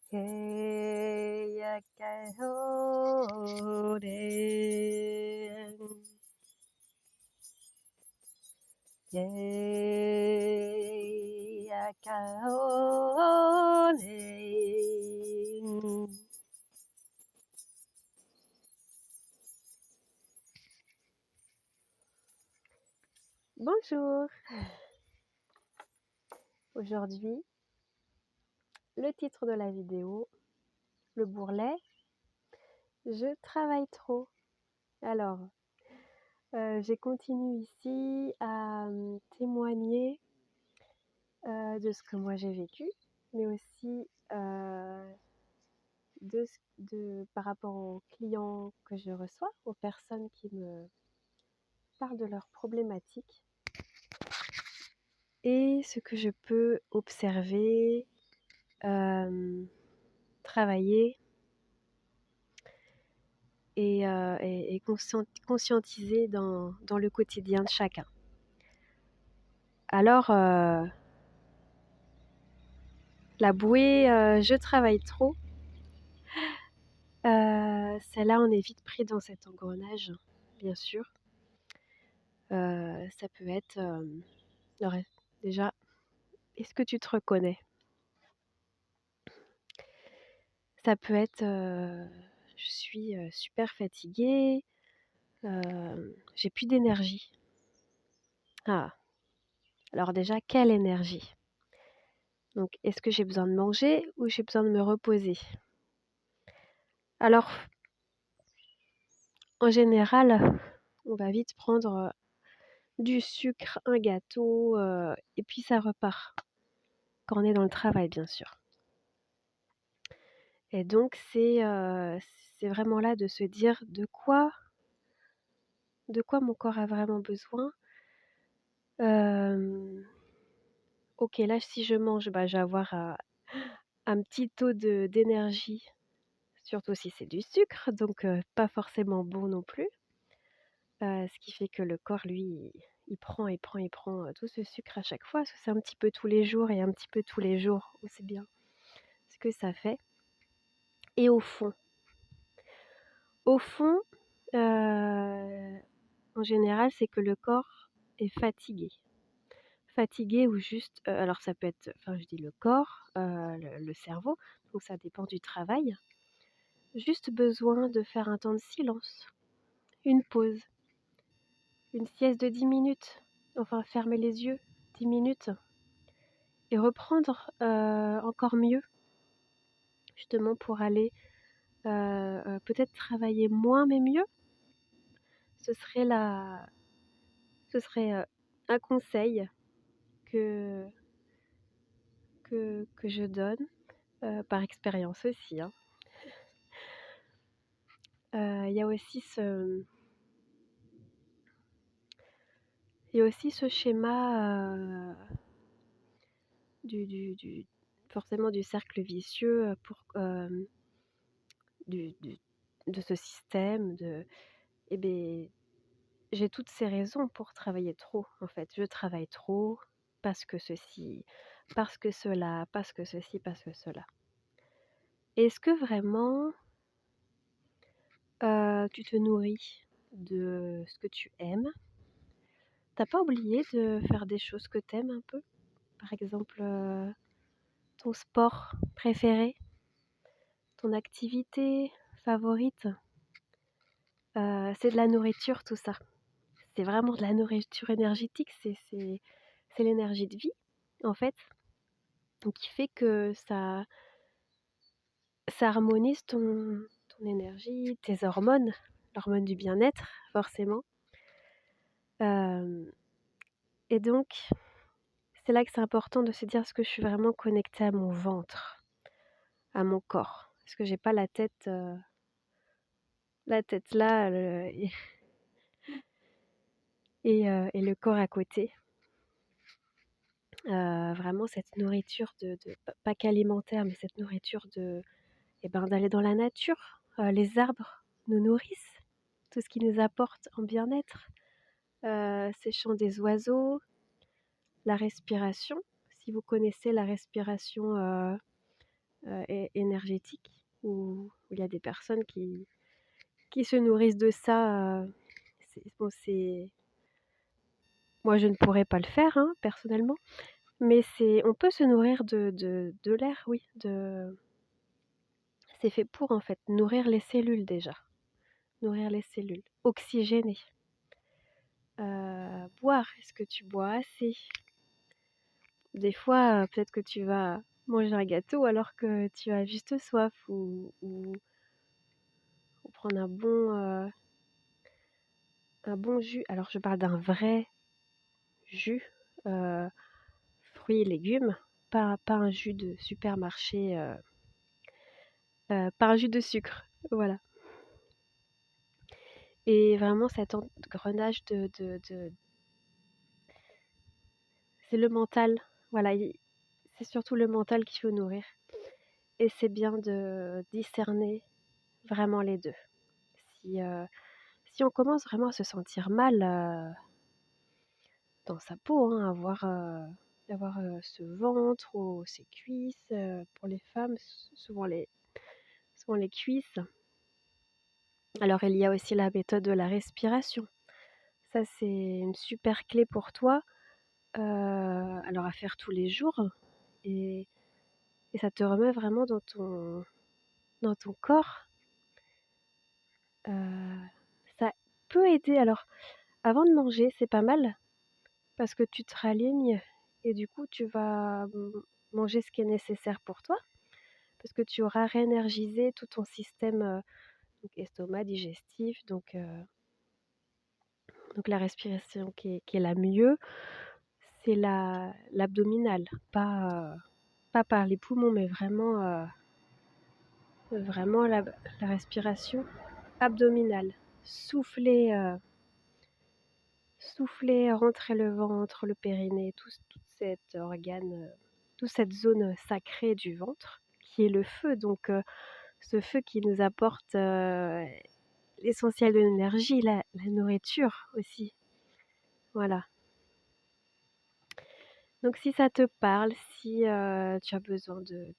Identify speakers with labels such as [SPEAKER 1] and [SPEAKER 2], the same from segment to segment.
[SPEAKER 1] Keyakahoden. Keyakahoden. Bonjour. Aujourd'hui, le titre de la vidéo, le bourrelet, je travaille trop. Alors, j'ai continué ici à témoigner de ce que moi j'ai vécu, mais aussi par rapport aux clients que je reçois, aux personnes qui me parlent de leurs problématiques et ce que je peux observer, travailler et conscientiser dans le quotidien de chacun. Alors, la bouée, je travaille trop. Celle-là, on est vite pris dans cet engrenage, bien sûr. Ça peut être... alors, déjà, est-ce que tu te reconnais? Ça peut être je suis super fatiguée, j'ai plus d'énergie. Ah, alors déjà, quelle énergie? Donc, est-ce que j'ai besoin de manger ou j'ai besoin de me reposer? Alors, en général, on va vite prendre du sucre, un gâteau, et puis ça repart. Quand on est dans le travail, bien sûr. Et donc, c'est vraiment là de se dire de quoi mon corps a vraiment besoin. Ok, là, si je mange, bah, je vais avoir un petit taux d'énergie, surtout si c'est du sucre, donc pas forcément bon non plus. Ce qui fait que le corps, lui, il prend tout ce sucre à chaque fois, parce que c'est un petit peu tous les jours et un petit peu tous les jours, c'est bien ce que ça fait. Et au fond, en général, c'est que le corps est fatigué. Fatigué ou juste, alors ça peut être, enfin je dis le corps, le cerveau, donc ça dépend du travail. Juste besoin de faire un temps de silence, une pause, une sieste de 10 minutes, enfin fermer les yeux 10 minutes et reprendre encore mieux, justement pour aller peut-être travailler moins mais mieux. Ce serait un conseil que je donne, par expérience aussi, hein. Il y a aussi ce schéma forcément du cercle vicieux de ce système. Eh bien, j'ai toutes ces raisons pour travailler trop, en fait. Je travaille trop parce que ceci, parce que cela, parce que ceci, parce que cela. Est-ce que vraiment tu te nourris de ce que tu aimes? T'as pas oublié de faire des choses que t'aimes un peu? Par exemple, ton sport préféré, ton activité favorite, c'est de la nourriture tout ça. C'est vraiment de la nourriture énergétique, c'est l'énergie de vie en fait, donc qui fait que ça harmonise ton énergie, tes hormones, l'hormone du bien-être forcément. Et donc c'est là que c'est important de se dire: «Est-ce que je suis vraiment connectée à mon ventre, à mon corps?» Est-ce que j'ai pas la tête là, et le corps à côté? Vraiment cette nourriture de pas qu'alimentaire, mais cette nourriture d'aller dans la nature. Les arbres nous nourrissent, tout ce qui nous apporte en bien-être. Ces chants des oiseaux, la respiration. Si vous connaissez la respiration énergétique où il y a des personnes qui se nourrissent de ça. Bon, moi, je ne pourrais pas le faire, hein, personnellement, mais on peut se nourrir de l'air, oui. C'est fait pour, en fait, nourrir les cellules déjà, nourrir les cellules, oxygéner. Boire, est-ce que tu bois assez? Des fois, peut-être que tu vas manger un gâteau alors que tu as juste soif ou prendre un bon jus. Alors je parle d'un vrai jus, heu, fruits et légumes, pas un jus de supermarché, pas un jus de sucre, voilà. Et vraiment cet engrenage de c'est le mental, voilà, c'est surtout le mental qu'il faut nourrir et c'est bien de discerner vraiment les 2. Si, si on commence vraiment à se sentir mal, dans sa peau, hein, avoir ce ventre ou ces cuisses, pour les femmes, souvent les cuisses. Alors il y a aussi la méthode de la respiration. Ça, c'est une super clé pour toi, alors à faire tous les jours et ça te remet vraiment dans ton corps. Ça peut aider alors avant de manger, c'est pas mal parce que tu te ralignes et du coup, tu vas manger ce qui est nécessaire pour toi parce que tu auras réénergisé tout ton système, donc estomac, digestif, donc la respiration qui est la mieux, c'est l'abdominale, pas par les poumons, mais vraiment la respiration abdominale. Souffler, souffler, rentrer le ventre, le périnée, tout cet organe, toute cette zone sacrée du ventre qui est le feu, donc ce feu qui nous apporte, l'essentiel de l'énergie, la nourriture aussi, voilà. Donc si ça te parle, si, tu as besoin de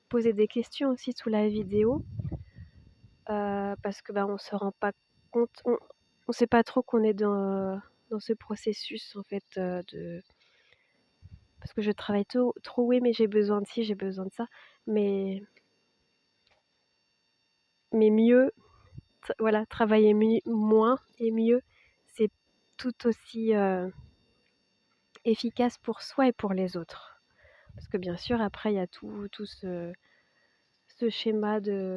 [SPEAKER 1] poser des questions aussi sous la vidéo, parce que, bah, on se rend pas compte, on sait pas trop qu'on est dans ce processus en fait, de parce que je travaille trop, oui, mais j'ai besoin de ci, j'ai besoin de ça, mais mieux, voilà, travailler moins et mieux, c'est tout aussi, efficace pour soi et pour les autres. Parce que bien sûr après il y a tout ce schéma de